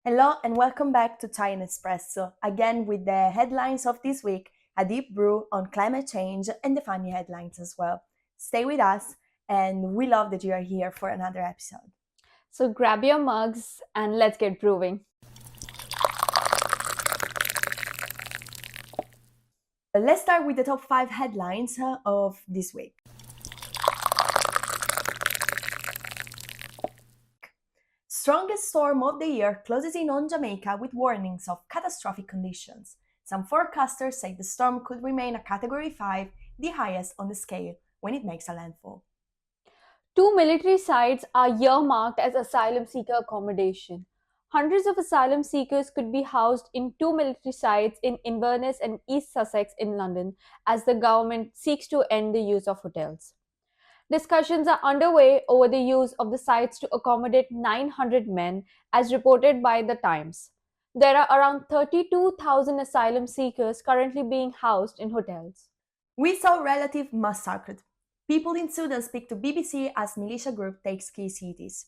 Hello and welcome back to Chai and Espresso, again with the headlines of this week, a deep brew on climate change and the funny headlines as well. Stay with us, and we love that you are here for another episode. So grab your mugs and let's get brewing. Let's start with the top 5 headlines of this week. Strongest storm of the year closes in on Jamaica with warnings of catastrophic conditions. Some forecasters say the storm could remain a Category 5, the highest on the scale, when it makes a landfall. Two military sites are earmarked as asylum seeker accommodation. Hundreds of asylum seekers could be housed in two military sites in Inverness and East Sussex in London as the government seeks to end the use of hotels. Discussions are underway over the use of the sites to accommodate 900 men, as reported by The Times. There are around 32,000 asylum seekers currently being housed in hotels. We saw relative massacred. People in Sudan speak to BBC as militia group takes key cities.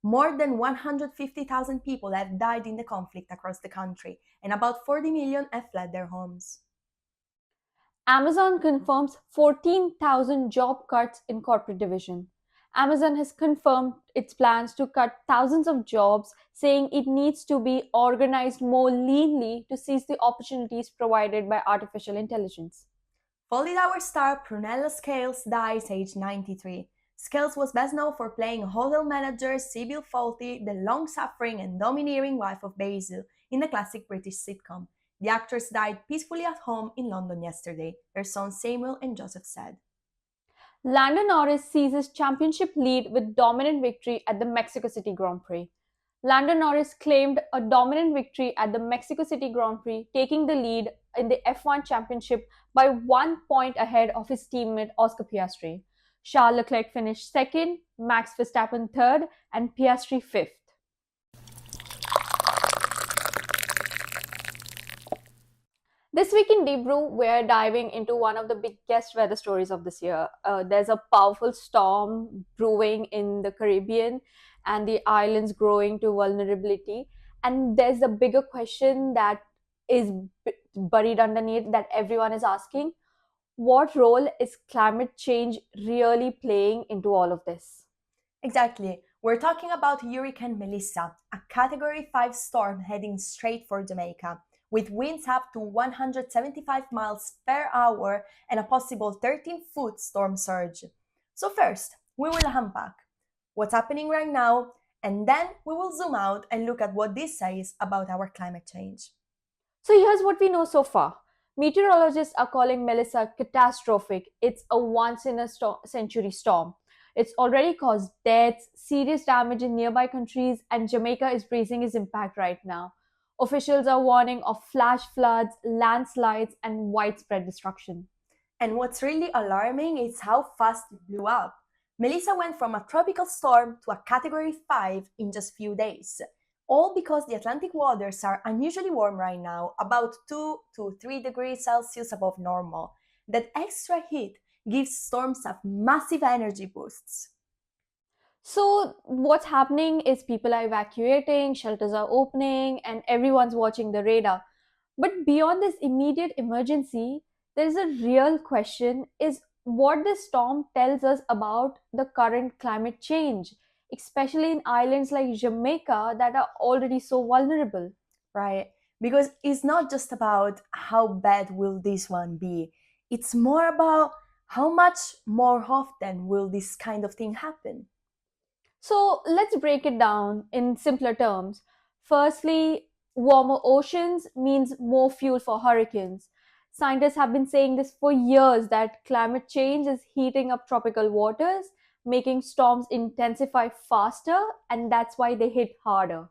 More than 150,000 people have died in the conflict across the country, and about 40 million have fled their homes. Amazon confirms 14,000 job cuts in corporate division. Amazon has confirmed its plans to cut thousands of jobs, saying it needs to be organized more leanly to seize the opportunities provided by artificial intelligence. Followed our star Prunella Scales dies aged 93. Scales was best known for playing hotel manager Sybil Fawlty, the long-suffering and domineering wife of Basil, in the classic British sitcom. The actress died peacefully at home in London yesterday, her sons Samuel and Joseph said. Lando Norris seizes championship lead with dominant victory at the Mexico City Grand Prix. Lando Norris claimed a dominant victory at the Mexico City Grand Prix, taking the lead in the F1 championship by 1 point ahead of his teammate Oscar Piastri. Charles Leclerc finished second, Max Verstappen third, and Piastri fifth. This week in Deep Brew, we're diving into one of the biggest weather stories of this year. There's a powerful storm brewing in the Caribbean, and the islands growing to vulnerability. And there's a bigger question that is buried underneath that everyone is asking: what role is climate change really playing into all of this? Exactly. We're talking about Hurricane Melissa, a Category 5 storm heading straight for Jamaica, with winds up to 175 miles per hour and a possible 13-foot storm surge. So, first, we will unpack what's happening right now, and then we will zoom out and look at what this says about our climate change. So here's what we know so far. Meteorologists are calling Melissa catastrophic. It's a once in a century storm. It's already caused deaths, serious damage in nearby countries, and Jamaica is bracing its impact right now. Officials are warning of flash floods, landslides, and widespread destruction. And what's really alarming is how fast it blew up. Melissa went from a tropical storm to a Category 5 in just few days. All because the Atlantic waters are unusually warm right now, about 2 to 3 degrees Celsius above normal. That extra heat gives storms a massive energy boosts. So, what's happening is people are evacuating, shelters are opening, and everyone's watching the radar. But beyond this immediate emergency, there's a real question is what this storm tells us about the current climate change, especially in islands like Jamaica that are already so vulnerable. Right? Because it's not just about how bad will this one be. It's more about how much more often will this kind of thing happen. So let's break it down in simpler terms. Firstly, warmer oceans means more fuel for hurricanes. Scientists have been saying this for years that climate change is heating up tropical waters, making storms intensify faster, and that's why they hit harder.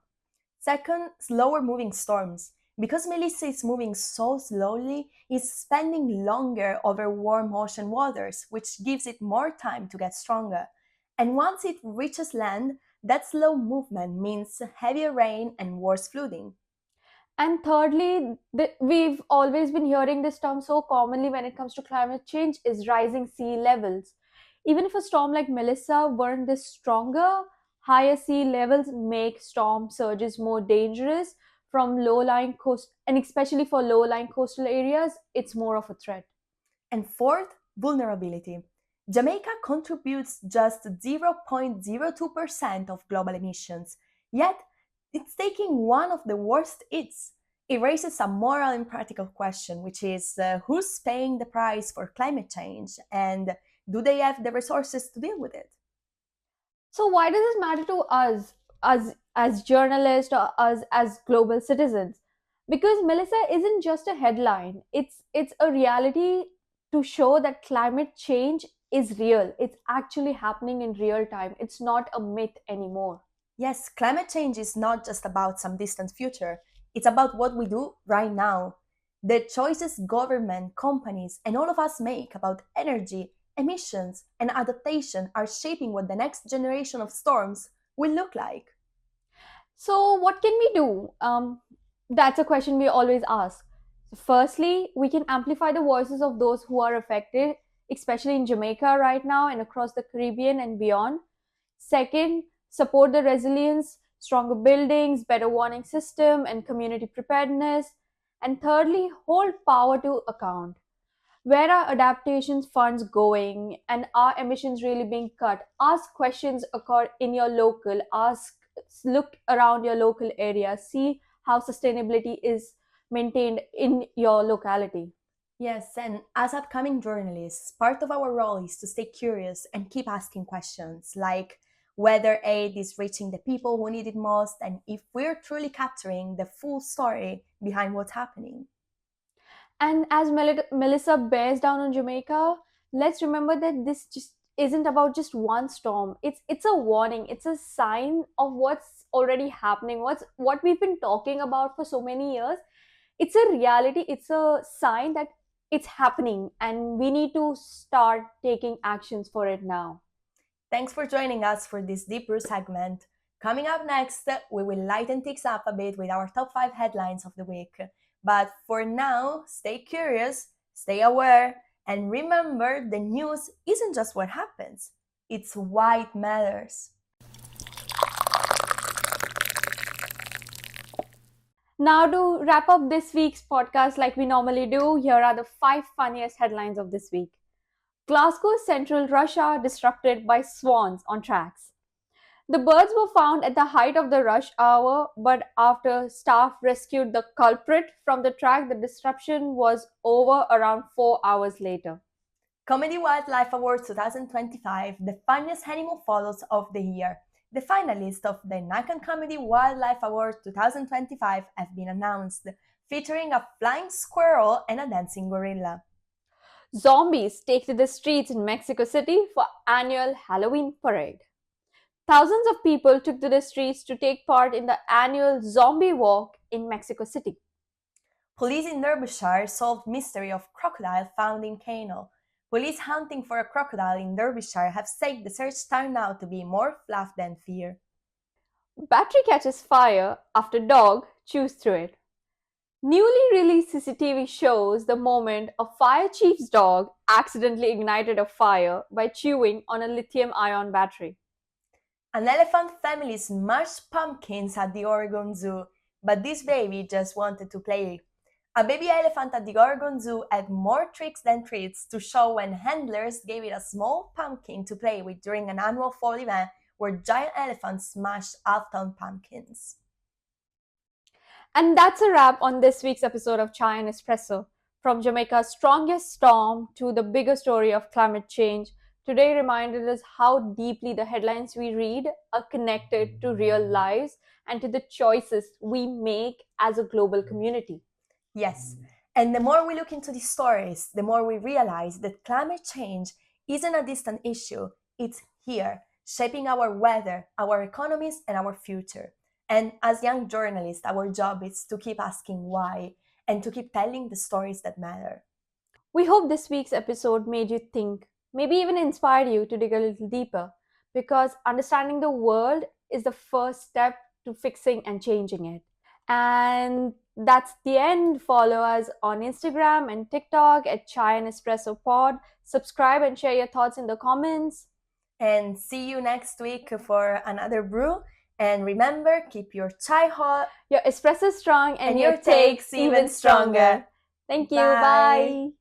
Second, slower moving storms. Because Melissa is moving so slowly, it's spending longer over warm ocean waters, which gives it more time to get stronger. And once it reaches land, that slow movement means heavier rain and worse flooding. And thirdly, we've always been hearing this term so commonly when it comes to climate change is rising sea levels. Even if a storm like Melissa weren't this stronger, Higher sea levels make storm surges more dangerous from low-lying coast, and especially for low-lying coastal areas, it's more of a threat. And fourth, vulnerability. Jamaica contributes just 0.02% of global emissions, yet it's taking one of the worst hits. It raises a moral and practical question, which is who's paying the price for climate change and do they have the resources to deal with it? So why does this matter to us, as journalists or us as global citizens? Because Melissa isn't just a headline. It's a reality to show that climate change is real. It's actually happening in real time. It's not a myth anymore. Yes, climate change is not just about some distant future, it's about what we do right now. The choices government, companies, and all of us make about energy, emissions, and adaptation are shaping what the next generation of storms will look like. So, what can we do? That's a question we always ask. So firstly, we can amplify the voices of those who are affected, especially in Jamaica right now and across the Caribbean and beyond. Second, support the resilience, stronger buildings, better warning system, and community preparedness. And thirdly, hold power to account. Where are adaptation funds going, and are emissions really being cut? Ask questions in your local, look around your local area, see how sustainability is maintained in your locality. Yes, and as upcoming journalists, part of our role is to stay curious and keep asking questions like whether aid is reaching the people who need it most and if we're truly capturing the full story behind what's happening. And as Melissa bears down on Jamaica, let's remember that this just isn't about just one storm. It's a warning. It's a sign of what's already happening. What we've been talking about for so many years. It's a reality. It's a sign that it's happening, and we need to start taking actions for it now. Thanks for joining us for this Deep Brew segment. Coming up next, we will lighten things up a bit with our top 5 headlines of the week. But for now, stay curious, stay aware, and remember the news isn't just what happens, it's why it matters. Now, to wrap up this week's podcast like we normally do, here are the 5 funniest headlines of this week. Glasgow's central Russia disrupted by swans on tracks. The birds were found at the height of the rush hour, but after staff rescued the culprit from the track, the disruption was over around 4 hours later. Comedy Wildlife Awards 2025, the funniest animal photos of the year. The finalists of the Nikon Comedy Wildlife Awards 2025 have been announced, featuring a flying squirrel and a dancing gorilla. Zombies take to the streets in Mexico City for annual Halloween parade. Thousands of people took to the streets to take part in the annual Zombie Walk in Mexico City. Police in Derbyshire solved mystery of crocodile found in Kano. Police hunting for a crocodile in Derbyshire have said the search turned out to be more fluff than fear. Battery catches fire after dog chews through it. Newly released CCTV shows the moment a fire chief's dog accidentally ignited a fire by chewing on a lithium ion battery. An elephant family smashed pumpkins at the Oregon Zoo, but this baby just wanted to play. A baby elephant at the Oregon Zoo had more tricks than treats to show when handlers gave it a small pumpkin to play with during an annual fall event where giant elephants smashed half-ton pumpkins. And that's a wrap on this week's episode of Chai and Espresso. From Jamaica's strongest storm to the bigger story of climate change, today reminded us how deeply the headlines we read are connected to real lives and to the choices we make as a global community. Yes, and the more we look into these stories, the more we realize that climate change isn't a distant issue, it's here, shaping our weather, our economies, and our future. And as young journalists, our job is to keep asking why and to keep telling the stories that matter. We hope this week's episode made you think, maybe even inspired you to dig a little deeper, because understanding the world is the first step to fixing and changing it. And that's the end. Follow us on Instagram and TikTok at Chai and Espresso Pod. Subscribe and share your thoughts in the comments. And see you next week for another brew. And remember, keep your chai hot, Your espresso strong and and your your takes takes even even stronger. stronger. Thank you. Bye. Bye.